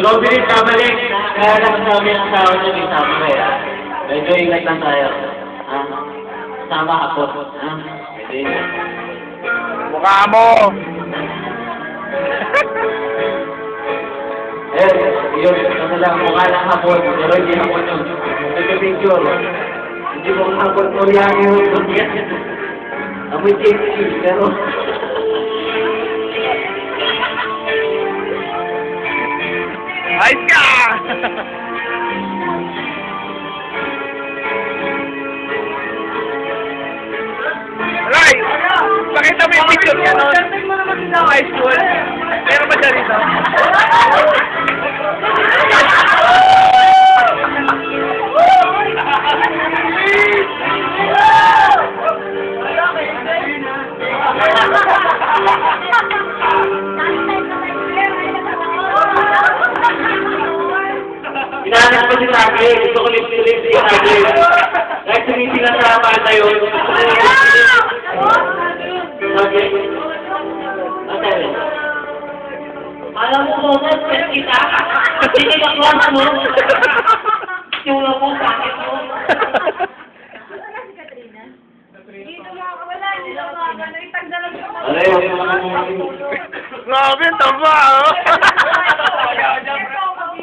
Robin, kabalik. Kaya lang sabi ng tao niya, may sabi ko eh. Medyo ingat lang tayo. Ha? Sama ako. Ha? Pwede. Mukha mo! Eh, yun. Ano lang, mukha lang hapon. Pero hindi hapon yun. Nagka-picture. Hindi mo hapon Koreano yun. Amoy JC, pero... Ayos ka! Alay! Pakita mo yung picture niya noon. Send mo naman sila high school. Meron ba siya rito? Hinahanap ko si Taki. Gusto ko lips-to-lips si Taki. Kahit sumisila sa pata yun. Okay. Okay. Alam mo mo, nag-set kita. Sinilakwan mo. Yung ako sa akin mo. Dito makakawala, dito makakawala. Itagdalag ka mo. Alay, Grabe, taba, oh!